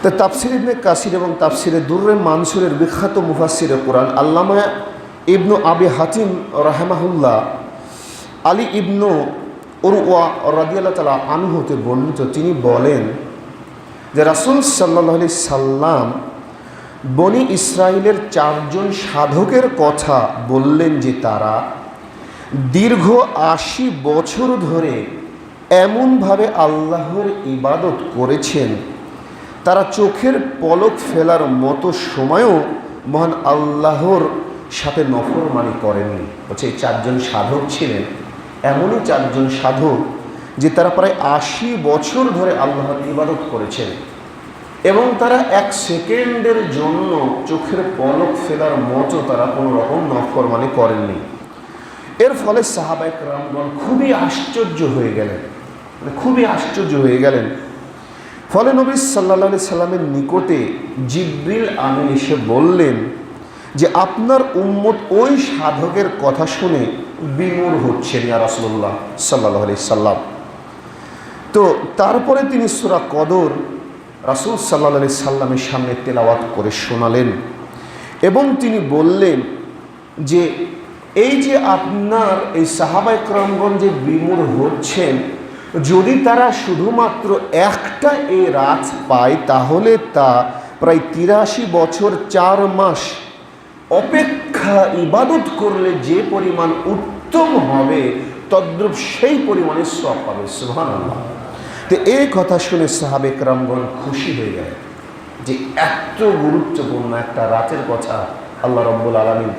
তো তাফসির ইবনে কাসির এবং তাফসিরে দুররে মানসুরের বিখ্যাত মুফাসসিরে কোরআন আল্লামা ইবনু আবি হাতিম রাহিমাহুল্লাহ আলী ইবনু উরওয়া রাদিয়াল্লাহু তাআলা আনহু হতে বর্ণিত, তিনি বলেন যে রাসূল সাল্লাল্লাহু আলাইহি সাল্লাম বনি ইসরাইলের 4 জন সাধকের কথা বললেন যে তারা দীর্ঘ 80 বছর ধরে এমনভাবে আল্লাহর ইবাদত করেছেন, তারা চোখের পলক ফেলার মতো সময়ও মহান আল্লাহর সাথে নফরমানি করেননি। বলছে এই 4 জন সাধক ছিলেন এমনই 4 জন সাধক যে তারা প্রায় 80 বছর ধরে আল্লাহর ইবাদত করেছেন এবং তারা 1 সেকেন্ডের জন্য চোখের পলক ফেলার মতো তারা কোনো রকম নফরমানি করেননি। এর ফলে সাহাবায়ে কেরামগণ খুবই আশ্চর্য হয়ে গেলেন। ফলে নবী সাল্লাল্লাহু আলাইহি সাল্লামের নিকটে জিবরিল আমিন এসে বললেন যে আপনার উম্মত ওই সাধকের কথা শুনে বিমূঢ় হচ্ছেন ইয়া রাসূলুল্লাহ সাল্লাল্লাহু আলাইহি সাল্লাম। তো তারপরে তিনি সূরা কদর রাসূল সাল্লাল্লাহু আলাইহি সাল্লামের সামনে তেলাওয়াত করে শোনালেন এবং তিনি বললেন যে এই যে আপনার এই সাহাবায়ে কেরামগণ যে বিমূঢ় হচ্ছেন, যদি তারা শুধুমাত্র একটা এই রাত পায় তাহলে তা প্রায় 83 বছর 4 মাস অপেক্ষা ইবাদত করলে যে পরিমাণ উত্তম হবে তদ্রূপ সেই পরিমাণে সওয়াব পাবে। সুবহানাল্লাহ। তো এই কথা শুনে সাহাবে কেরামগণ খুশি হয়ে গেলেন যে এত গুরুত্বপূর্ণ একটা রাতের কথা আল্লাহ রাব্বুল আলামিন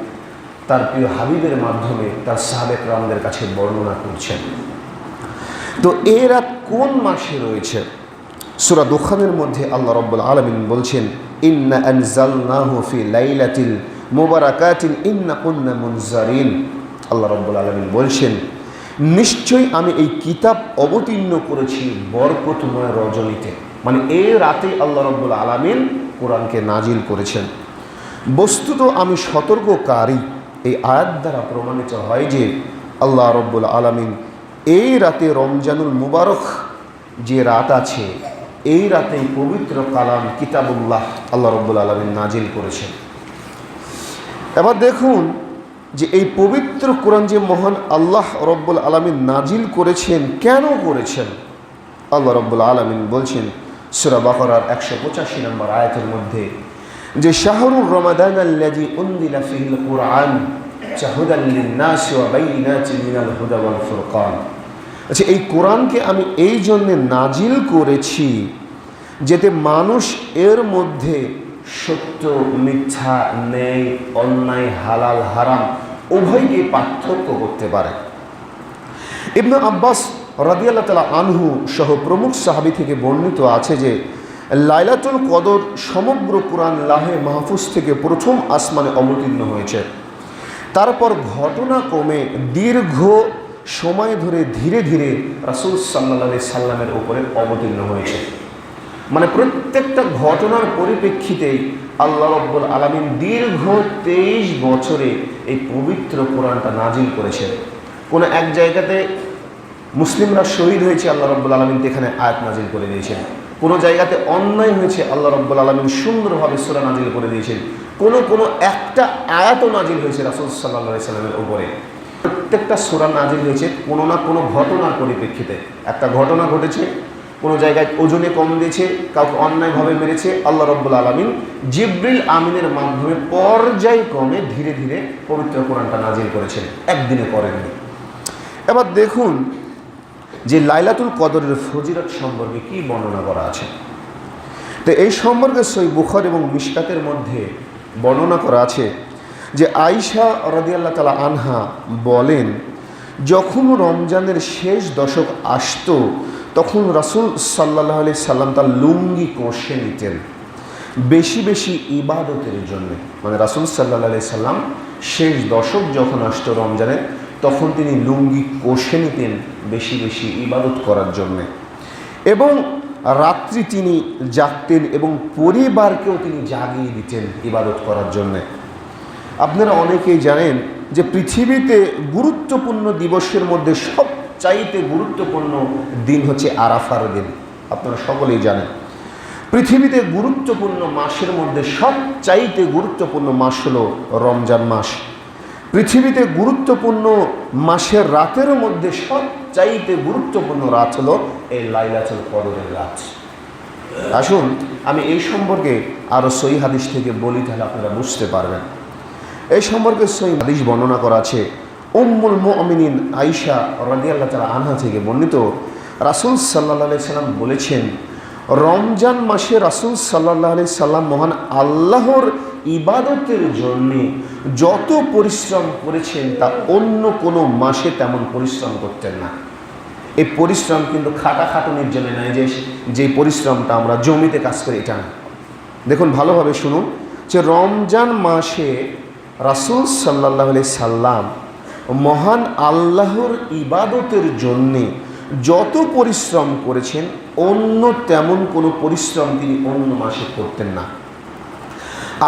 তার প্রিয় হাবিবের মাধ্যমে তার সাহাবে কেরামদের কাছে বর্ণনা করছেন। তো এই রাত কোন মাসে রয়েছে? সূরা দুখানের মধ্যে আল্লাহ রাব্বুল আলামিন বলছেন ইন্না আনজালনাহু ফি লাইলাতিল মুবারাকাতিন ইন্না কুন্না মুনজারিন। আল্লাহ রাব্বুল আলামিন বলছেন নিশ্চয়ই আমি এই কিতাব অবতীর্ণ করেছি বরকতময় রজনীতে, মানে এই রাতে আল্লাহ রাব্বুল আলামিন কোরআনকে নাজিল করেছেন। বস্তুত আমি সতর্ককারী। এই আয়াত দ্বারা প্রমাণিত হয় যে আল্লাহ রাব্বুল আলামিন এই রাতে রমজানুল মুবারক যে রাত আছে এই রাতেই পবিত্র কালাম কিতাবুল্লাহ আল্লাহ রাব্বুল আলামিন নাজিল করেছেন। এবার দেখুন যে এই পবিত্র কোরআন যে মহান আল্লাহ রাব্বুল আলামিন নাজিল করেছেন, কেন করেছেন? আল্লাহ রাব্বুল আলামিন বলছেন সূরা বাকারার 185 নম্বর আয়াতের মধ্যে যে শাহরুর রমাদানাল্লাযী উনজিলা ফীহিল কুরআন হুদাল লিন-নাসি ওয়া বাইয়িনাতিন মিনাল হুদা ওয়াল ফুরকান। আচ্ছা, এই কোরআনকে আমি এই জন্যে নাজিল করেছি যাতে মানুষ এর মধ্যে সত্য মিথ্যা, ন্যায় অন্যায়, হালাল হারাম উভয়কে পার্থক্য করতে পারে। ইবনে আব্বাস রাদিয়াল্লাহু তাআলা আনহু সহ প্রমুখ সাহাবী থেকে বর্ণিত আছে যে লাইলাতুল কদর সমগ্র কোরআন লাহে মাহফুজ থেকে প্রথম আসমানে অবতীর্ণ হয়েছে। তারপর ঘটনাক্রমে দীর্ঘ সময় ধরে ধীরে ধীরে রাসূল সাল্লাল্লাহু আলাইহি সাল্লামের উপরে অবতীর্ণ হয়েছে। মানে প্রত্যেকটা ঘটনার পরিপ্রেক্ষিতেই আল্লাহ রাব্বুল আলামিন দীর্ঘ 23 বছরে এই পবিত্র কোরআনটা নাজিল করেছেন। কোনো এক জায়গাতে মুসলিমরা শহীদ হয়েছে, আল্লাহ রাব্বুল আলামিন এখানে আয়াত নাজিল করে দিয়েছেন। কোনো জায়গাতে অন্যায় হয়েছে, আল্লাহ রাব্বুল আলামিন সুন্দরভাবে সূরা নাজিল করে দিয়েছেন। কোনো একটা আয়াতও নাজিল হয়েছে রাসূল সাল্লাল্লাহু আলাইহি সাল্লামের উপরে। প্রত্যেকটা সূরা নাজিল হয়েছে কোনো না কোনো ঘটনার পরিপ্রেক্ষিতে। একটা ঘটনা ঘটেছে, কোনো জায়গায় ওজনে কম দিয়েছে, কাউকে অন্যায়ভাবে মেরেছে, আল্লাহ রাব্বুল আলামিন জিবরিল আমিনের মাধ্যমে পর্যায়ক্রমে ধীরে ধীরে পবিত্র কোরআনটা নাজিল করেছেন, একদিনে করেননি। এবার দেখুন যে লাইলাতুল কদরের ফজিলত সম্পর্কে কি বর্ণনা করা আছে। তো এই সম্পর্কে সহিহ বুখারী এবং মিশকাতের মধ্যে বর্ণনা করা আছে যে আয়েশা রাদিয়াল্লাহু তাআলা আনহা বলেন যখন রমজানের শেষ দশক আসতো তখন রাসূল সাল্লাল্লাহু আলাইহি সাল্লাম তার লুঙ্গি কষে নিতেন বেশি বেশি ইবাদতের জন্য। মানে রাসূল সাল্লাল্লাহু আলাইহি সাল্লাম শেষ দশক যখন আসতো রমজানের তখন তিনি লুঙ্গি কষে নিতেন বেশি বেশি ইবাদত করার জন্যে, এবং রাত্রি তিনি জাগতেন এবং পরিবারকেও তিনি জাগিয়ে দিতেন ইবাদত করার জন্যে। আপনারা অনেকেই জানেন যে পৃথিবীতে গুরুত্বপূর্ণ দিবসের মধ্যে সবচাইতে গুরুত্বপূর্ণ দিন হচ্ছে আরাফার দিন, আপনারা সকলেই জানেন। পৃথিবীতে গুরুত্বপূর্ণ মাসের মধ্যে সবচাইতে গুরুত্বপূর্ণ মাস হলো রমজান মাস। পৃথিবীতে গুরুত্বপূর্ণ মাসের রাতের মধ্যে সবচাইতে গুরুত্বপূর্ণ রাত হলো এই লাইলাতুল কদরের রাত। আসুন আমি এই সম্পর্কে আরও সহিহ হাদিস থেকে বলি, তাহলে আপনারা বুঝতে পারবেন। এই সম্পর্কে সহিহ হাদিস বর্ণনা করা আছে উম্মুল মুমিনিন আয়েশা রাদিয়াল্লাহু তাআলা আনহা থেকে বর্ণিত, রাসূল সাল্লাল্লাহু আলাইহি সাল্লাম বলেছেন, রমজান মাসে রাসূল সাল্লাল্লাহু আলাইহি সাল্লাম মহান আল্লাহর ইবাদতের জন্য যত পরিশ্রম করেছেন তা অন্য কোনো মাসে তেমন পরিশ্রম করতেন না। এই পরিশ্রম কিন্তু খাটাখাটুনির জন্য নয়, যে পরিশ্রমটা আমরা জমিতে কাজ করি এটা না। দেখুন ভালোভাবে শুনুন, যে রমজান মাসে রাসূল সাল্লাল্লাহু আলাইহি সাল্লাম মহান আল্লাহর ইবাদতের জন্যে যত পরিশ্রম করেছেন অন্য তেমন কোনো পরিশ্রম তিনি অন্য মাসে করতেন না।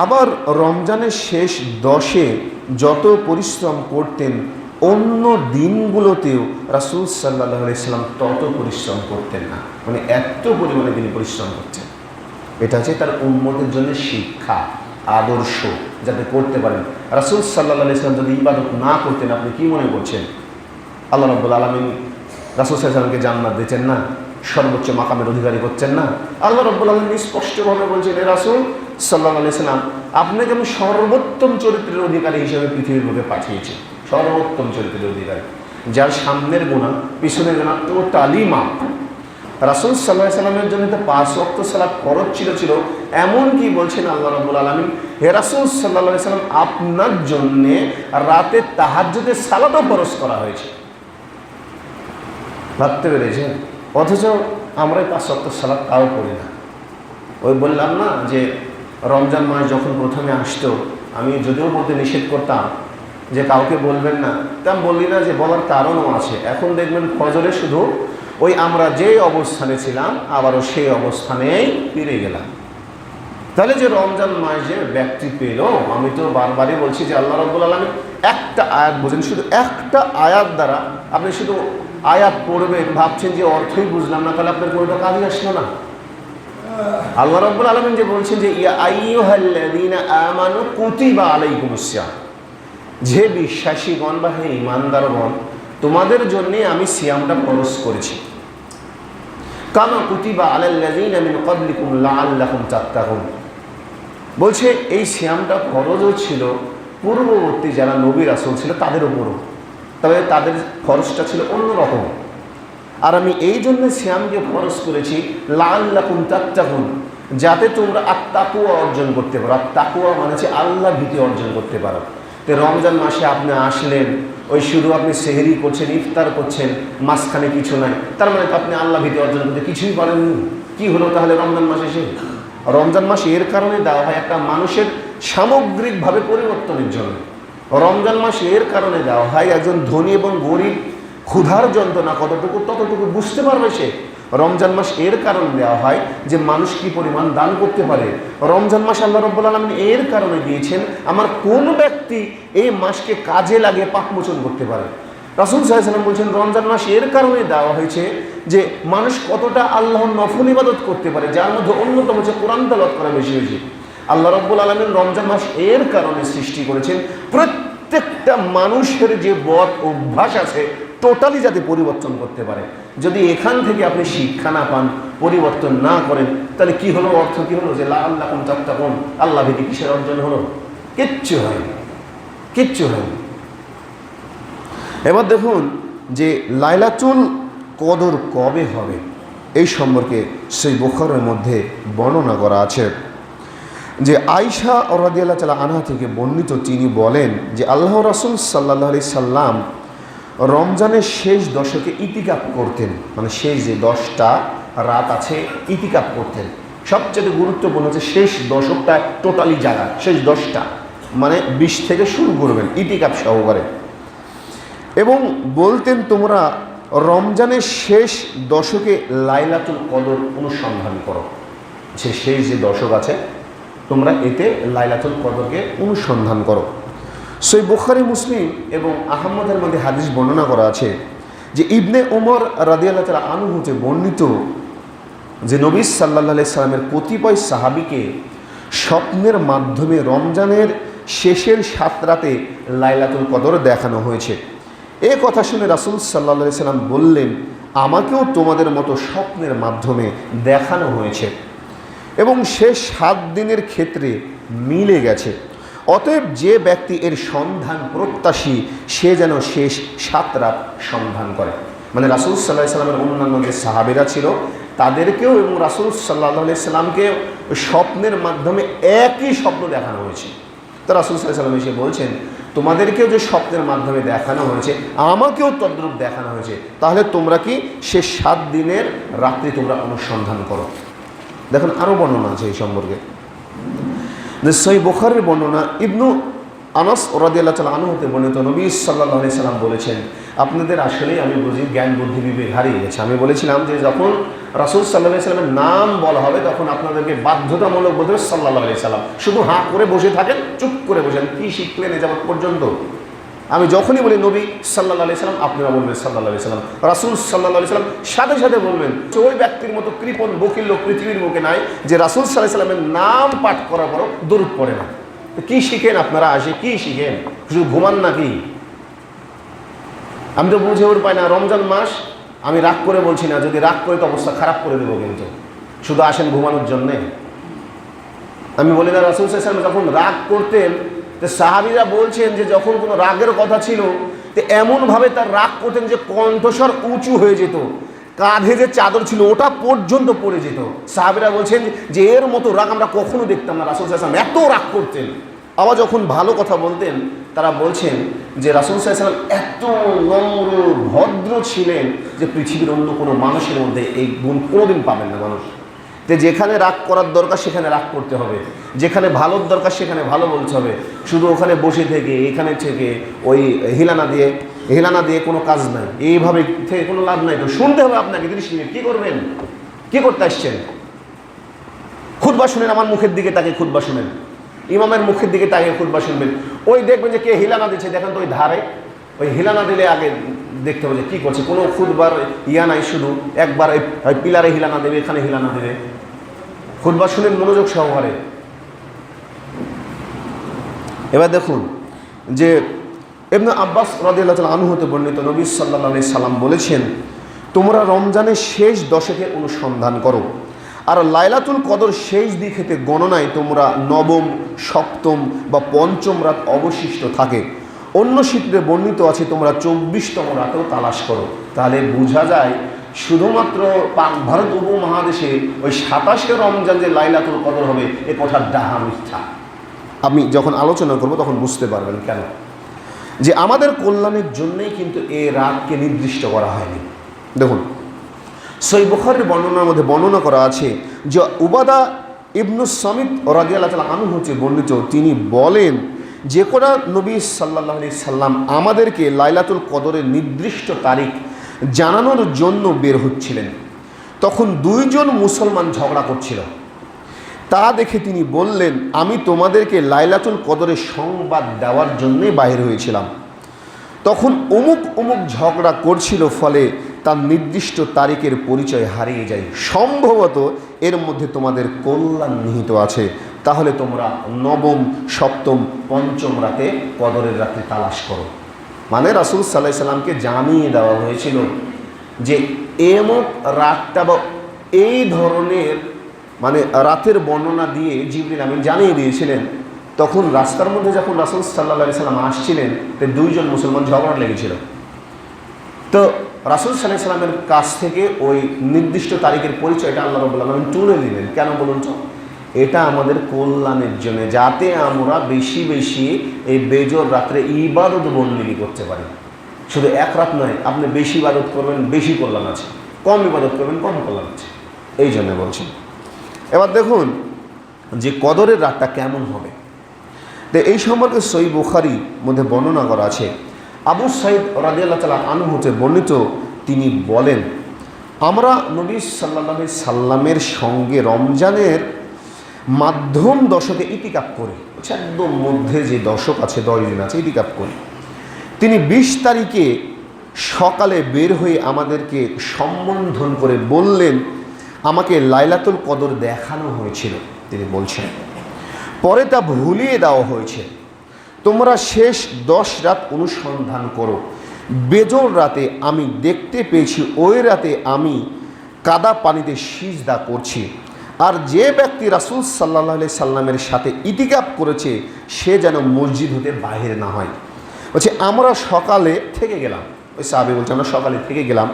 আবার রমজানের শেষ 10-এ যত পরিশ্রম করতেন অন্য দিনগুলোতেও রাসূল সাল্লাল্লাহু আলাইহি সাল্লাম তত পরিশ্রম করতেন না, মানে এত পরিমাণে তিনি পরিশ্রম করতেন। এটা হচ্ছে তার উম্মতের জন্য শিক্ষা, আদর্শ, যাতে করতে পারেন। রাসূল সাল্লাল্লাহু আলাইহি সাল্লাম যদি ইবাদত না করতেন, আপনি কি মনে করছেন আল্লাহ রাব্বুল আলামিন রাসূল সাল্লাল্লাহু আলাইহি সাল্লামকে জান্নাত দিতেন না, সর্বোচ্চ মাকামের অধিকারী করছেন না? আল্লাহ রাব্বুল আলামিন স্পষ্টভাবে বলছেন, হে রাসূল সাল্লাল্লাহু আলাইহি সাল্লাম, আপনাকে আমি সর্বোত্তম চরিত্রের অধিকারী হিসেবে পৃথিবীর বুকে পাঠিয়েছি। সর্বোত্তম চরিত্রের অধিকারী, যার সামনের গুনাহ পিছনের গুনাহ টোটালি মাপ। রাসূল সাল্লাল্লাহু আলাইহি সাল্লামের জন্য তো 5 ওয়াক্ত সালাত ফরজ ছিল। এমন কি বলছেন আল্লাহ রাব্বুল আলামিন, হে রাসূল সাল্লাল্লাহু আলাইহি সাল্লাম, আপনার জন্য রাতে তাহাজ্জুদের সালাতও ফরজ করা হয়েছে। ভাবতে পেরেছেন? অথচ আমরা 5 ওয়াক্ত সালাত তাও করি না। ওই বললাম না যে রমজান মাস যখন প্রথমে আসতো, আমি যদিও বলতে নিষেধ করতাম যে কাউকে বলবেন না, তা বললি না, যে বলার কারণও আছে। এখন দেখবেন ফজরে শুধু ওই আমরা যে অবস্থানে ছিলাম আবারও সেই অবস্থানেই ফিরে গেলাম। তাহলে যে রমজান মাস যে ব্যক্তি পেল, আমি তো বারবারই বলছি যে আল্লাহ রাব্বুল আলামিন একটা আয়াত বোঝেন, শুধু একটা আয়াত দ্বারা আপনি শুধু আয়াত পড়বেন, ভাবছেন যে অর্থই বুঝলাম না, তাহলে আপনার কোনোটা কাজে আসলো না। আল্লাহ রাব্বুল আলামিন যে বলছেন যে ইয়া আইয়ুহাল্লাযীনা আমানু কুতিবা আলাইকুমুস সিয়াম, যে বিশ্বাসীগণ বা হে ঈমানদারগণ, তোমাদের জন্য আমি সিয়ামটা ফরজ করেছি। কামা কুতিবা আলাল্লাযীনা মিন ক্বাবলিকুম লাআল্লাকুম তাত্তাকুন, বলছে এই সিয়ামটা ফরজও ছিল পূর্ববর্তী যারা নবী রাসূল ছিল তাদের উপরও, তবে তাদের ফরজটা ছিল অন্যরকম। আর আমি এই জন্য সিয়ামকে ফরজ করেছি লাআল্লাকুম তাত্তাকুন, যাতে তোমরা আত-তাকওয়া অর্জন করতে পারো। আত-তাকওয়া মানে হচ্ছে আল্লাহ ভীতি অর্জন করতে পারো। তো রমজান মাসে আপনি আসলেন, ওই শুধু আপনি সেহরি করছেন, ইফতার করছেন, মাঝখানে কিছু নাই, তার মানে তো আপনি আল্লাহ ভীতি অর্জন করতে কিছুই পারেননি। কি হলো তাহলে রমজান মাসে? সে রমজান মাস এর কারণে দেওয়া হয় একটা মানুষের সামগ্রিকভাবে পরিবর্তনের জন্য। রমজান মাস এর কারণে দেওয়া হয় একজন ধনী এবং গরিব ক্ষুধার যন্ত্রণা কতটুকু ততটুকু বুঝতে পারবে সে। রমজান মাস এর কারণে দেওয়া হয় যে মানুষ কি পরিমাণ দান করতে পারে। রমজান মাস আল্লাহ রাব্বুল আলামিন এর কারণে দিয়েছেন আমার কোন ব্যক্তি এই মাসকে কাজে লাগিয়ে পাপমোচন করতে পারে। রাসূল সাল্লাল্লাহু আলাইহি ওয়াসাল্লাম বলছেন রমজান মাস এর কারণে দেওয়া হয়েছে যে মানুষ কতটা আল্লাহর নফল ইবাদত করতে পারে, যার মধ্যে অন্যতম হচ্ছে কোরআন তেলাওয়াত করা বেশি বেশি। আল্লাহ রাব্বুল আলামিন রমজান মাস এর কারণে সৃষ্টি করেছেন প্রত্যেকটা মানুষের যে বদ অভ্যাস আছে টোটালি যাতে পরিবর্তন করতে পারে। যদি এখান থেকে আপনি শিক্ষা না পান, পরিবর্তন না করেন, তাহলে কি হলো? অর্থ কি হলো? যে লাআল্লাকুম তাত্তাকুন, আল্লাহ ভীতি কিসের অর্জন হলো? কিচ্ছু হয়নি, কিচ্ছু হয়নি। এবার দেখুন যে লাইলাতুল কদর কবে হবে এই সম্পর্কে সেই বুখারীর মধ্যে বর্ণনা করা আছে যে আয়েশা রাদিয়াল্লাহু তাআলা আনহা থেকে বর্ণিত, তিনি বলেন যে আল্লাহ রাসূল সাল্লাল্লাহু আলাইহি সাল্লাম রমজানের শেষ দশকে ইতিকাফ করতেন, মানে শেষ যে 10টা রাত আছে ইতিকাফ করতেন। সবচেয়ে গুরুত্বপূর্ণ হচ্ছে শেষ দশকটা টোটালি জাগা, শেষ 10টা মানে 20 থেকে শুরু করবেন ইতিকাফ সহকারে। এবং বলতেন তোমরা রমজানের শেষ দশকে লাইলাতুল কদর অনুসন্ধান করো, যে শেষ যে দশক আছে তোমরা এতে লাইলাতুল কদরকে অনুসন্ধান করো। সহিহ বুখারী, মুসলিম এবং আহমদের মধ্যে হাদিস বর্ণনা করা আছে যে ইবনে ওমর রাদিয়াল্লাহু তাআলা আনহু হতে বর্ণিত যে নবী সাল্লাল্লাহু আলাইহি সাল্লামের কতিপয় সাহাবীকে স্বপ্নের মাধ্যমে রমজানের শেষের 7 রাতে লাইলাতুল কদর দেখানো হয়েছে। এ কথা শুনে রাসূল সাল্লাল্লাহু আলাইহি সাল্লাম বললেন, আমাকেও তোমাদের মতো স্বপ্নের মাধ্যমে দেখানো হয়েছে এবং শেষ 7 দিনের ক্ষেত্রে মিলে গেছে। অতএব যে ব্যক্তি এর সন্ধান প্রত্যাশী সে যেন শেষ 7 রাত সন্ধান করে। মানে রাসূল সাল্লাল্লাহু আলাইহি সাল্লামের অন্যান্য যে সাহাবীরা ছিল তাদেরকেও এবং রাসূল সাল্লাল্লাহু আলাইহি সাল্লামকে স্বপ্নের মাধ্যমে একই স্বপ্ন দেখানো হয়েছে। তো রাসূল সাল্লাল্লাহু আলাইহি সাল্লাম এসে বলছেন, তোমাদেরকেও যে স্বপ্নের মাধ্যমে দেখানো হয়েছে আমাকেও তদ্রূপ দেখানো হয়েছে, তাহলে তোমরা কি শেষ 7 দিনের রাত্রি তোমরা অনুসন্ধান করো। দেখুন আরও বর্ণনা আছে এই সম্পর্কে। সহিহ বুখারীর বর্ণনা, ইবনু আনাস রাদিয়াল্লাহু তাআলা আনহু হতে বর্ণিত, নবী সাল্লাল্লাহু আলাইহি সাল্লাম বলেছেন, আপনাদের আসলেই আমি বুঝি জ্ঞান বুদ্ধি বিবেক হারিয়ে গেছে। আমি বলেছিলাম যে যখন রাসূল সাল্লাল্লাহু আলাইহি সাল্লামের নাম বলা হবে তখন আপনাদেরকে বাধ্যতামূলক বলতে হবে সাল্লাল্লাহু আলাইহি সাল্লাম। শুধু হাঁ করে বসে থাকেন, চুপ করে বসেন, কি শিখলেন এ যাবৎ পর্যন্ত? আমি যখনই বলি নবী সাল্লাল্লাহু আলাইহি সাল্লাম, আপনারা বলবেন সাল্লাল্লাহু আলাইহি সাল্লাম। রাসূল সাল্লাল্লাহু আলাইহি সাল্লাম সাথে সাথে বলবেন। ওই ব্যক্তির মতো কৃপণ বকিল লোক পৃথিবীর মুখে নাই যে রাসূল সাল্লাল্লাহু আলাইহি সাল্লামের নাম পাঠ করার পরও দরুদ পড়ে না। কি শিখেন আপনারা? আসে কি শিখেন? শুধু ঘুমান নাকি? আমি তো বুঝে উঠে পাই না। রমজান মাস, আমি রাগ করে বলছি না, যদি রাগ করে তো অবস্থা খারাপ করে দেবো, কিন্তু শুধু আসেন ঘুমানোর জন্যে। আমি বলি না রাসূল সাল্লাল্লাহু আলাইহি সাল্লাম যখন রাগ করতেন, তো সাহাবীরা বলছেন যে যখন কোনো রাগের কথা ছিল তো এমনভাবে তার রাগ করতেন যে কণ্ঠস্বর উঁচু হয়ে যেত, কাঁধে যে চাদর ছিল ওটা পর্যন্ত পড়ে যেত। সাহাবীরা বলছেন যে এর মতো রাগ আমরা কখনো দেখতাম না, রাসূল সাল্লাল্লাহু আলাইহি সাল্লাম এত রাগ করতেন। আবার যখন ভালো কথা বলতেন তারা বলছেন যে রাসূল সাল্লাল্লাহু আলাইহি সাল্লাম এত নম্র ভদ্র ছিলেন যে পৃথিবীর অন্য কোনো মানুষের মধ্যে এই গুণ কোনোদিন পাবেন না মানুষ। যে যেখানে রাগ করার দরকার সেখানে রাগ করতে হবে, যেখানে ভালোর দরকার সেখানে ভালো বলতে হবে। শুধু ওখানে বসে থেকে এখানে থেকে ওই হিলানা দিয়ে কোনো কাজ নাই, এইভাবে থেকে কোনো লাভ নাই। তো শুনতে হবে আপনাকে 30 মিনিট। কী করবেন? কী করতে আসছেন? খুতবা শুনেন, আমার মুখের দিকে তাকে খুতবা শুনেন, ইমামের মুখের দিকে তাকে খুতবা শুনবেন। ওই দেখবেন যে কে হিলানা দিচ্ছে, দেখেন তো ওই ধারে, ওই হিলানা দিলে আগে দেখতে হবে যে কী করছে। কোনো খুতবার ইয়া নাই, শুধু একবার ওই পিলারে হিলানা দেবে, এখানে হিলানা দেবে। খুতবা শুনেন মনোযোগ সহকারে। এবার দেখুন যে ইবনে আব্বাস রাদিয়াল্লাহু তাআলা আনহু হতে বর্ণিত, নবী সাল্লাল্লাহু আলাইহি সাল্লাম বলেছেন, তোমরা রমজানের শেষ দশকে অনুসন্ধান করো, আর লাইলাতুল কদর শেষ দিকেতে গণনায় তোমরা 9ম, 7ম বা 5ম রাত অবশিষ্ট থাকে। অন্য সূত্রে বর্ণিত আছে তোমরা 24তম রাতেও তালাশ করো। তাহলে বোঝা যায় শুধুমাত্র পাক ভারত উপমহাদেশে ওই 27শে রমজান যে লাইলাতুল কদর হবে এ কথা ডাহা মিথ্যা। আমি যখন আলোচনা করব তখন বুঝতে পারবেন কেন। যে আমাদের কল্যাণের জন্যই কিন্তু এই রাতকে নির্দিষ্ট করা হয়নি। দেখুন সহিহ বুখারীর বর্ণনার মধ্যে বর্ণনা করা আছে যে উবাদা ইবনু সামিত রাদিয়াল্লাহু তাআলা আনহু হতে বর্ণিত, তিনি বলেন যে কোরা নবী সাল্লাল্লাহু আলাইহি সাল্লাম আমাদেরকে লাইলাতুল কদরের নির্দিষ্ট তারিখ জানানোর জন্য বের হচ্ছিলেন। তখন 2 জন মুসলমান ঝগড়া করছিল। তা দেখে তিনি বললেন, আমি তোমাদেরকে লাইলাতুল কদরের সংবাদ দেওয়ার জন্যই বাহির হয়েছিলাম। তখন অমুক অমুক ঝগড়া করছিল, ফলে তার নির্দিষ্ট তারিখের পরিচয় হারিয়ে যায়। সম্ভবত এর মধ্যে তোমাদের কল্যাণ নিহিত আছে। তাহলে তোমরা 9ম, 7ম, 5ম রাতে কদরের রাতে তালাশ করো। মানে রাসূল সাল্লাল্লাহু আলাইহি সাল্লামকে জানিয়ে দেওয়া হয়েছিল যে এমক রাতটা বা এই ধরনের মানে রাতের বর্ণনা দিয়ে জিবরিল আমিন জানিয়ে দিয়েছিলেন। তখন রাস্তার মধ্যে যখন রাসূল সাল্লাল্লাহু আলাইহি সাল্লাম আসছিলেন, তো 2 জন মুসলমান ঝগড়া লেগেছিল। তো রাসূল সাল্লাল্লাহু আলাইহি সাল্লামের কাছ থেকে ওই নির্দিষ্ট তারিখের পরিচয়টা আল্লাহ রাব্বুল আলামিন তুলে দিলেন। কেন বলুন তো? এটা আমাদের কল্যাণের জন্য, যাতে আমরা বেশি বেশি এই বেজর রাত্রে ইবাদত বন্দেগী করতে পারি। শুধু 1 রাত নয়, আপনি বেশি ইবাদত করবেন বেশি কল্যাণ আছে, কম ইবাদত করবেন কম কল্যাণ আছে, এই জন্য বলছি। এবার দেখুন যে কদরের রাতটা কেমন হবে। তো এই সম্পর্কে সহিহ বুখারীর মধ্যে বর্ণনা করা আছে। আবু সাঈদ রাদিয়াল্লাহু তাআলা আনহু হতে বর্ণিত, তিনি বলেন, আমরা নবী সাল্লাল্লাহু আলাইহি সাল্লামের সঙ্গে রমজানের মাধ্যম দশকে ইতিকাফ করি। একদম মধ্যে যে দশক আছে, 10 দিন আছে, ইতিকাফ করি। তিনি 20 তারিখে সকালে বের হয়ে আমাদেরকে সম্বোধন করে বললেন, আমাকে লাইলাতুল কদর দেখানো হয়েছিল, তিনি বলছেন। পরে তা ভুলিয়ে দেওয়া হয়েছে। তোমরা শেষ 10 রাত অনুসন্ধান করো। বেজোড় রাতে আমি দেখতে পেয়েছি, ওই রাতে আমি কাদা পানিতে সিজদা করছি। আর যে ব্যক্তি রাসূল সাল্লাল্লাহু আলাইহি সাল্লামের সাথে ইতিকাফ করেছে সে যেন মসজিদ হতে বাহির না হয়। বলছে আমরা সকালে থেকে গেলাম, ওই সাহাবী বলছে আমরা সকালে থেকে গেলাম,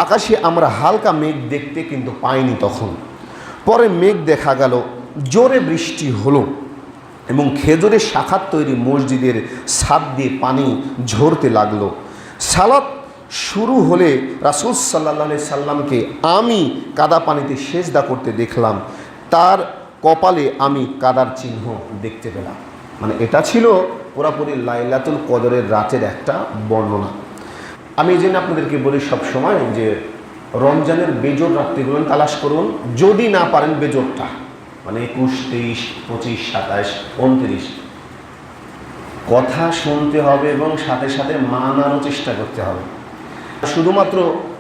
আকাশে আমরা হালকা মেঘ দেখতে কিন্তু পাইনি তখন। পরে মেঘ দেখা গেল, জোরে বৃষ্টি হলো এবং খেজুরের শাখার তৈরি মসজিদের ছাদ দিয়ে পানি ঝরতে লাগলো। সালাত শুরু হলে রাসূল সাল্লাল্লাহু আলাইহি সাল্লামকে আমি কাদা পানিতে সেজদা করতে দেখলাম, তার কপালে আমি কাদার চিহ্ন দেখতে পেলাম। মানে এটা ছিল পুরাপুরি লাইলাতুল কদরের রাতের একটা বর্ণনা। আমি এই জন্য আপনাদেরকে বলি সবসময় যে রমজানের বেজোড় রাত্রিগুলো তালাশ করুন, যদি না পারেন বেজোড়টা, মানে 21, 23, 25, 27, 29 কথা শুনতে হবে এবং সাথে সাথে মানারও চেষ্টা করতে হবে। শুধুমাত্র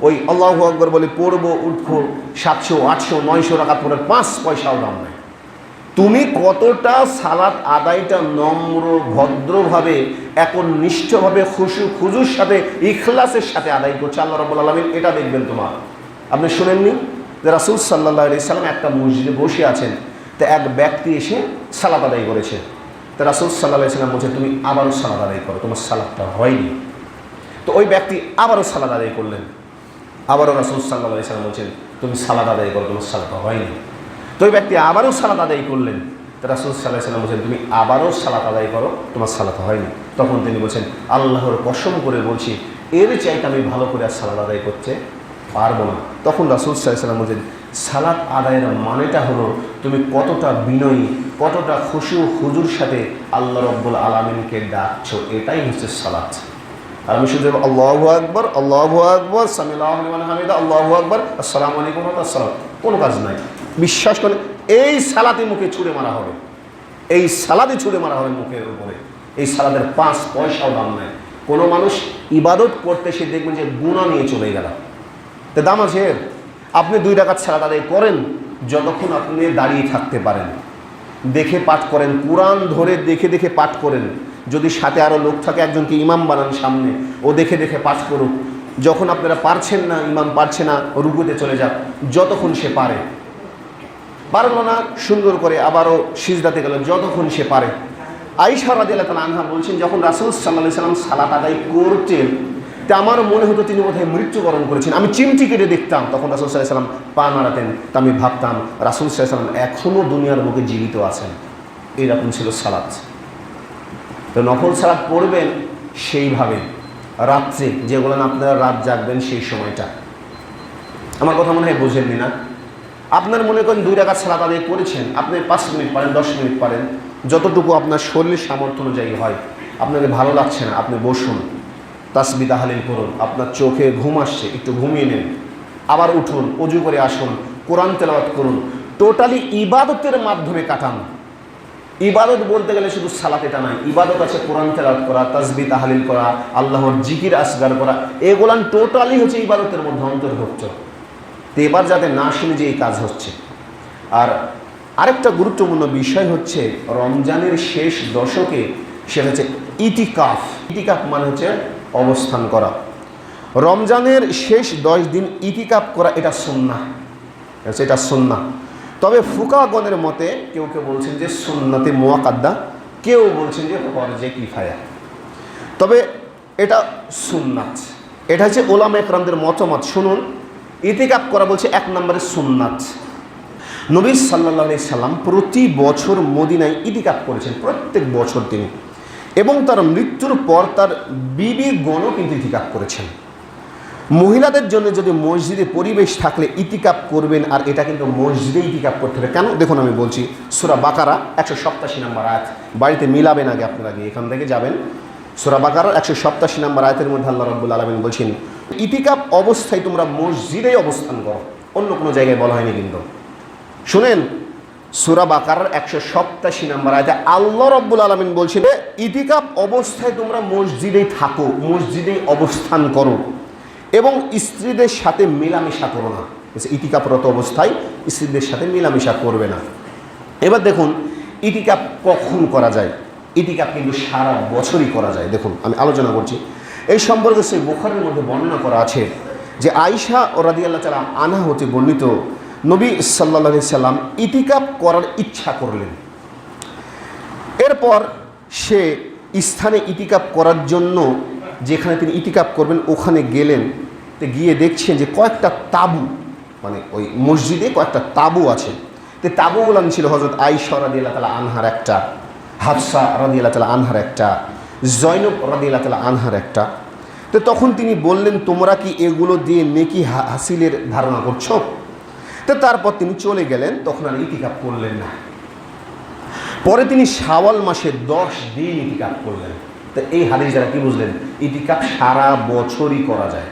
ওই আল্লাহু আকবার বলে পড়বো, উঠবো, 700, 800, 900 রাকাত পড়ে 5 পয়সাও দাম নাই। তুমি কতটা সালাত আদায়টা নম্র ভদ্রভাবে একনিষ্ঠভাবে খুজুর সাথে ইখলাসের সাথে আদায় করছে আল্লাহ রাব্বুল আলামিন, এটা দেখবেন তোমার। আপনি শুনেননি যে রাসূল সাল্লাল্লাহু আলাইহি সাল্লাম একটা মসজিদে বসে আছেন, তো এক ব্যক্তি এসে সালাত আদায় করেছে। তো রাসূল সাল্লাল্লাহু আলাইহি সাল্লাম বলছেন তুমি আবারও সালাত আদায় করো, তোমার সালাতটা হয়নি। তো ওই ব্যক্তি আবারও সালাত আদায় করলেন, আবারও রাসূল সাল্লাল্লাহু আলাইহি সাল্লাম বলছেন তুমি সালাত আদায় করো, তোমার সালাতটা হয়নি। তো ওই ব্যক্তি আবারও সালাত আদায় করলেন, তো রাসূল সাল্লাল্লাহু আলাইহি সাল্লাম বলছেন তুমি আবারও সালাত আদায় করো, তোমার সালাত হয়নি। তখন তিনি বলছেন আল্লাহর কসম করে বলছি এর চাইতে আমি ভালো করে আর সালাত আদায় করতে পারবো না। তখন রাসূল সাল্লাল্লাহু আলাইহি সাল্লাম বলছেন সালাত আদায়ের মানেটা হলো তুমি কতটা বিনয়ী, কতটা খুশু হুজুর সাথে আল্লাহ রাব্বুল আলামিনকে ডাকছো, এটাই হচ্ছে সালাত। আর আমি শুধু আল্লাহু আকবার, আল্লাহু আকবার, সামিআল্লাহু লিমান হামিদা, আল্লাহু আকবার, আসসালামু আলাইকুম ওয়া রাহমাতুল্লাহ, আসসালাম, কোনো কাজ নাই। বিশ্বাস করে এই সালাতে মুখে ছুঁড়ে মারা হবে, এই সালাতে ছুঁড়ে মারা হবে মুখের উপরে। এই সালাতের 5 পয়সাও দাম নাই। কোনো মানুষ ইবাদত করতে সে দেখবেন যে গুনাহ নিয়ে চলে গেল, তো দাম আছে। আপনি 2 রাকাত সালাত আদায় করেন যতক্ষণ আপনি দাঁড়িয়ে থাকতে পারেন, দেখে পাঠ করেন, কোরআন ধরে দেখে দেখে পাঠ করেন। যদি সাথে আরও লোক থাকে একজনকে ইমাম বানান সামনে, ও দেখে দেখে পাঠ করুক। যখন আপনারা পারছেন না, ইমাম পারছে না, রুকুতে চলে যাক যতক্ষণ সে পারে। পারল না সুন্দর করে আবারও সিজদাতে গেল যতক্ষণ সে পারে। আয়েশা রাদিয়াল্লাহু তাআলা আনহা বলছেন যখন রাসূল সাল্লাল্লাহু আলাইহি সাল্লাম সালাত আদায় করতেন তা আমার মনে হতো তিনি বোধহয় মৃত্যুবরণ করেছেন। আমি চিমটি কেটে দেখতাম, তখন রাসূল সাল্লাল্লাহু আলাইহি সাল্লাম পা নাড়াতেন, তা আমি ভাবতাম রাসূল সাল্লাল্লাহু আলাইহি সাল্লাম এখনও দুনিয়ার বুকে জীবিত আছেন। এইরকম ছিল সালাত। তো নফল সালাত পড়বেন সেইভাবে রাত্রে, যেগুলো আপনারা রাত জাগবেন সেই সময়টা। আমার কথা মনে হয় বোঝেননি না? আপনার মনে করেন 2 রাকাত সালাত আদায় করেছেন, আপনি 5 মিনিট পারেন, 10 মিনিট পারেন, যতটুকু আপনার শরীর সামর্থ্য অনুযায়ী হয়। আপনাকে ভালো লাগছে না, আপনি বসুন, তাসবিহ তাহলিল করুন। আপনার চোখে ঘুম আসছে, একটু ঘুমিয়ে নেন, আবার উঠুন, ওযু করে আসুন, কোরআন তেলাওয়াত করুন। টোটালি ইবাদতের মাধ্যমে কাটান। ইবাদত বলতে গেলে শুধু সালাত এটা নয়, ইবাদত আছে কোরআন তেলাওয়াত করা, তাসবিহ তাহলিল করা, আল্লাহর জিকির আসগার করা, এগুলান টোটালি হচ্ছে ইবাদতের মধ্যে অন্তর্ভুক্ত। তো এবার যাতে না শুনে যে এই কাজ হচ্ছে। আর আরেকটা গুরুত্বপূর্ণ বিষয় হচ্ছে রমজানের শেষ দশকে সেটা হচ্ছে ইতিকাফ। ইতিকাফ মানে হচ্ছে অবস্থান করা। রমজানের শেষ 10 দিন ইতিকাফ করা এটা সুন্নাহ, এটা সুন্নাহ। তবে ফুকাহাগণের মতে কেউ কেউ বলছেন যে সুন্নাতে মুআক্কাদা, কেউ বলছেন যে ফরজে কিফায়া। তবে এটা সুন্নাত, এটা হচ্ছে উলামায়ে কেরামদের মতামত। শুনুন, ইতিকাফ করা বলছে 1 নম্বরে সুন্নাত। নবী সাল্লাল্লাহু আলাইহি সাল্লাম প্রতি বছর মদিনায় ইতিকাফ করেছেন, প্রত্যেক বছর তিনি, এবং তার মৃত্যুর পর তার বিবিগণও কিন্তু ইতিকাফ করেছেন। মহিলাদের জন্য যদি মসজিদে পরিবেশ থাকলে ইতিকাফ করবেন, আর এটা কিন্তু মসজিদে ইতিকাফ করতে হবে। কেন দেখুন, আমি বলছি সূরা বাকারা 187 নম্বর আয়াত, বাড়িতে মিলাবেন আগে, আপনারা আগে এখান থেকে যাবেন। সূরা বাকারার 187 নম্বর আয়াতের মধ্যে আল্লাহ রাব্বুল আলামিন বলছেন ইতিকাফ অবস্থায় তোমরা মসজিদেই অবস্থান করো, অন্য কোনো জায়গায় বলা হয়নি। কিন্তু শুনেন, সূরা বাকারার 187 নম্বর আয়াতে আল্লাহ রাব্বুল আলামিন বলছেন ইতিকাফ অবস্থায় তোমরা মসজিদেই থাকো, মসজিদেই অবস্থান করো এবং স্ত্রীদের সাথে মেলামেশা করো না। বলছে ইতিকাফরত অবস্থায় স্ত্রীদের সাথে মেলামেশা করবে না। এবার দেখুন ইতিকাফ কখন করা যায়। ইতিকাফ কিন্তু সারা বছরই করা যায়। দেখুন আমি আলোচনা করছি এই সম্পর্কে। সেই বুখারীর মধ্যে বর্ণনা করা আছে যে আয়েশা রাদিয়াল্লাহু তাআলা আনহা হতে বর্ণিত, নবী সাল্লাল্লাহু আলাইহি সাল্লাম ইতিকাফ করার ইচ্ছা করলেন। এরপর সে স্থানে ইতিকাফ করার জন্য যেখানে তিনি ইতিকাফ করবেন ওখানে গেলেন। তো গিয়ে দেখছেন যে কয়েকটা তাঁবু, মানে ওই মসজিদে কয়েকটা তাঁবু আছে। তো তাঁবুগুলো ছিল হযরত আয়েশা রাদিয়াল্লাহু তাআলা আনহার একটা, হাফসা রাদিয়াল্লাহু তাআলা আনহার একটা, জয়নব রাদিয়াল্লাহু তাআলা আনহার একটা। তো তখন তিনি বললেন, তোমরা কি এগুলো দিয়ে নেকি হাসিলের ধারণা করছো? তো তারপর তিনি চলে গেলেন, তখন আর ইতিকাফ করলেন না। পরে তিনি শাওয়াল মাসে 10 দিন ইতিকাফ করলেন। তো এই হাদিস দ্বারা কি বুঝলেন? ইতিকাফ সারা বছরই করা যায়।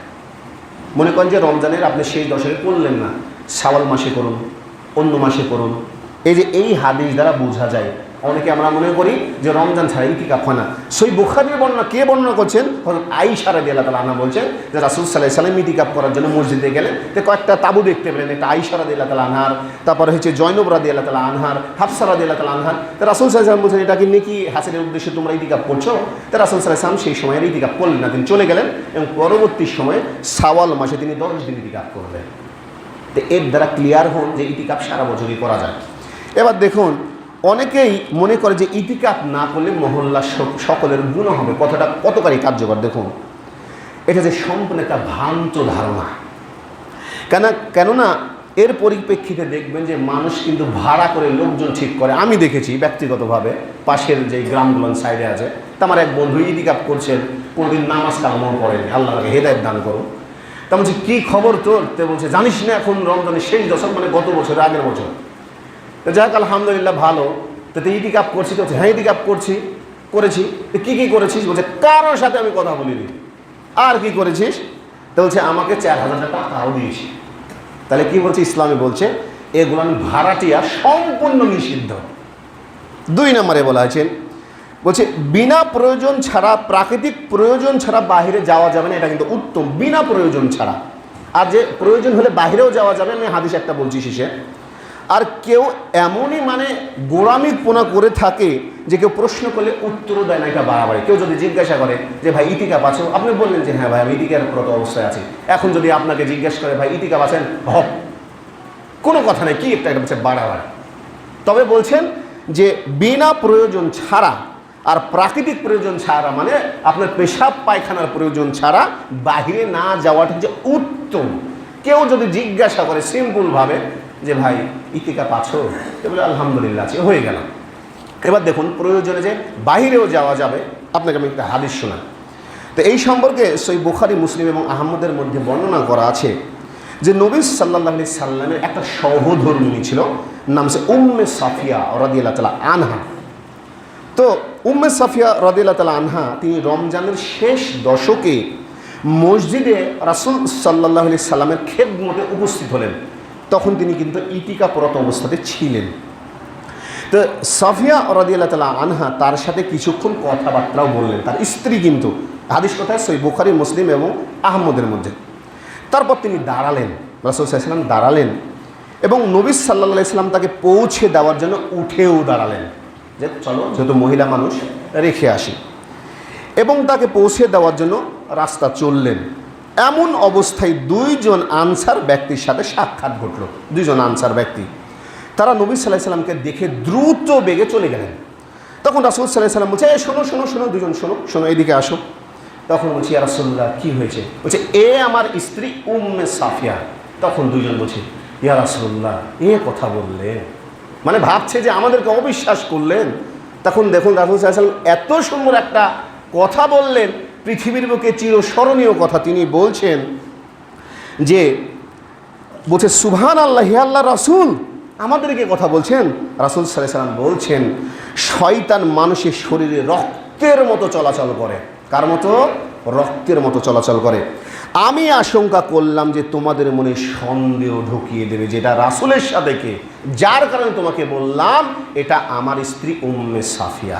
মনে করেন যে রমজানের আপনি সেই 10 করলেন না, শাওয়াল মাসে করুন, অন্য মাসে করুন। এই হাদিস দ্বারা বোঝা যায়। অনেকে আমরা মনে করি যে রমজান ছাড়া ইতিকাফ হয় না। সেই বুখারীর বর্ণনা কে বর্ণনা করছেন? হযরত আয়েশা রাদিয়াল্লাহু তাআলা আনহা বলছেন যে রাসূল সাল্লাল্লাহু আলাইহি ওয়াসাল্লাম ইতিকাফ করার জন্য মসজিদে গেলেন। তো কয়েকটা তাঁবু দেখতে পেলেন, একটা আয়েশা রাদিয়াল্লাহু তাআলা আনহার, তারপরে হচ্ছে জয়নব রাদিয়াল্লাহু তাআলা আনহার, হাফসা রাদিয়াল্লাহু তাআলা আনহার। তো রাসূল সাল্লাল্লাহু আলাইহি ওয়াসাল্লাম বলছেন এটা কি নেকি হাসিলের উদ্দেশ্যে তোমরা ইতিকাফ করছো? তো রাসূল সাল্লাল্লাহু আলাইহি ওয়াসাল্লাম সেই সময় ইতিকাফ করলেন না, তিনি চলে গেলেন এবং পরবর্তী সময়ে শাওয়াল মাসে তিনি 10 দিন ইতিকাফ করলেন। তো এর দ্বারা ক্লিয়ার হন যে ইতিকাফ সারা বছরই করা যায়। এবার দেখুন অনেকেই মনে করে যে ইতিকাফ না করলে মহল্লার সকলের গুনাহ হবে। কথাটা কতখানি কার্যকর দেখুন। এটা যে সম্পূর্ণ একটা ভ্রান্ত ধারণা। কেননা এর পরিপ্রেক্ষিতে দেখবেন যে মানুষ কিন্তু ভাড়া করে লোকজন ঠিক করে। আমি দেখেছি ব্যক্তিগতভাবে, পাশের যে গ্রামগুলো সাইডে আছে, তা আমার এক বন্ধু ইতিকাফ করছেন, কোনোদিন নামাজ কালামও পড়েনি, আল্লাহ তাকে হেদায়েত দান করুন। তা বলছি কী খবর তোর? তো বলছে জানিস না এখন রমজানের শেষ দশক, মানে গত বছর, আগের বছর। তো যাক আলহামদুলিল্লাহ ভালো। তো ইতিকাফ করছি? তো হ্যাঁ ইতিকাফ করেছি। তো কী করেছিস? বলছে কারোর সাথে আমি কথা বলিনি। আর কি করেছিস? তো বলছে আমাকে 4000 টাকাও দিয়েছি। তাহলে কি বলছে? ইসলামে বলছে এগুলো আমি ভাড়াটিয়া সম্পূর্ণ নিষিদ্ধ। 2 নম্বরে বলা হয়েছে, বলছে বিনা প্রয়োজন ছাড়া, প্রাকৃতিক প্রয়োজন ছাড়া বাহিরে যাওয়া যাবে না। এটা কিন্তু উত্তম, বিনা প্রয়োজন ছাড়া। আর যে প্রয়োজন হলে বাহিরেও যাওয়া যাবে, আমি হাদিস একটা বলছি শেষে। আর কেউ এমনই মানে গোড়ামিপনা করে থাকে যে কেউ প্রশ্ন করলে উত্তরও দেয় না, এটা বাড়াবাড়ি। কেউ যদি জিজ্ঞাসা করে যে ভাই ইতিকাফ আছো, আপনি বললেন যে হ্যাঁ ভাই আমি ইতিকাফরত অবস্থায় আছি। এখন যদি আপনাকে জিজ্ঞাসা করে ভাই ইতিকাফ আছেন, কোনো কথা নেই, কি একটা বলছে বাড়াবাড়ি। তবে বলছেন যে বিনা প্রয়োজন ছাড়া আর প্রাকৃতিক প্রয়োজন ছাড়া, মানে আপনার পেশাব পায়খানার প্রয়োজন ছাড়া বাহিরে না যাওয়াটা যে উত্তম। কেউ যদি জিজ্ঞাসা করে সিম্পলভাবে যে ভাই ইতিকাফ আছো, বলে আলহামদুলিল্লাহ আছে, হয়ে গেল। এবার দেখুন প্রয়োজনে যে বাহিরেও যাওয়া যাবে, আপনাকে আমি একটা হাদিস শোনাই। তো এই সম্পর্কে সহিহ বুখারী, মুসলিম এবং আহমদের মধ্যে বর্ণনা করা আছে যে নবী সাল্লাল্লাহু আলাইহি সাল্লামের একটা সহধর্মিণী ছিল, নাম হচ্ছে উম্মে সাফিয়া রাদিয়াল্লাহু তাআলা আনহা। তো উম্মে সাফিয়া রাদিয়াল্লাহু তাআলা আনহা তিনি রমজানের শেষ দশকে মসজিদে রাসূল সাল্লাল্লাহু আলাইহি সাল্লামের খেদমতে উপস্থিত হলেন। তখন তিনি কিন্তু ইতিকাফরত অবস্থাতে ছিলেন। তো সাফিয়া রাদিয়াল্লাহু তাআলা আনহা তার সাথে কিছুক্ষণ কথাবার্তাও বললেন, তার স্ত্রী। কিন্তু হাদিস কোথায়? সহিহ বুখারী, মুসলিম এবং আহমদের মধ্যে। তারপর তিনি দাঁড়ালেন, রাসূল সাল্লাল্লাহু আলাইহি ওয়াসাল্লাম দাঁড়ালেন এবং নবী সাল্লাল্লাহু আলাইহি ওয়াসাল্লাম তাকে পৌঁছে দেওয়ার জন্য উঠেও দাঁড়ালেন যে চলো, যেহেতু মহিলা মানুষ, রেখে আসি। এবং তাকে পৌঁছে দেওয়ার জন্য রাস্তা চললেন। এমন অবস্থায় 2 জন আনসার ব্যক্তির সাথে সাক্ষাৎ ঘটল। 2 জন আনসার ব্যক্তি, তারা নবী সাল্লাল্লাহু আলাইহি ওয়াসাল্লামকে দেখে দ্রুত বেগে চলে গেলেন। তখন রাসূল সাল্লাল্লাহু আলাইহি ওয়াসাল্লাম বলছে শোনো 2 জন শোনো এদিকে আসো। তখন বলছি ইয়া রাসূলুল্লাহ কী হয়েছে? বলছে এ আমার স্ত্রী উম্মে সাফিয়া। তখন 2 জন বলছে ইয়া রাসূলুল্লাহ এ কথা বললেন, মানে ভাবছে যে আমাদেরকে অবিশ্বাস করলেন। তখন দেখুন রাসূল সাল্লাল্লাহু আলাইহি ওয়াসাল্লাম এত সুন্দর একটা কথা বললেন, পৃথিবীর বুকে চিরস্মরণীয় কথা। তিনি বলছেন যে বলছে সুবহানাল্লাহ, হে আল্লাহ রাসূল আমাদেরকে কথা বলছেন। রাসূল সাল্লাল্লাহু আলাইহি ওয়াসাল্লাম বলছেন শয়তান মানুষের শরীরে রক্তের মতো চলাচল করে। কার মতো? রক্তের মতো চলাচল করে। আমি আশঙ্কা করলাম যে তোমাদের মনে সন্দেহ ঢুকিয়ে দেবে যেটা রাসূলের সাথে কে, যার কারণে তোমাকে বললাম এটা আমার স্ত্রী উম্মে সাফিয়া।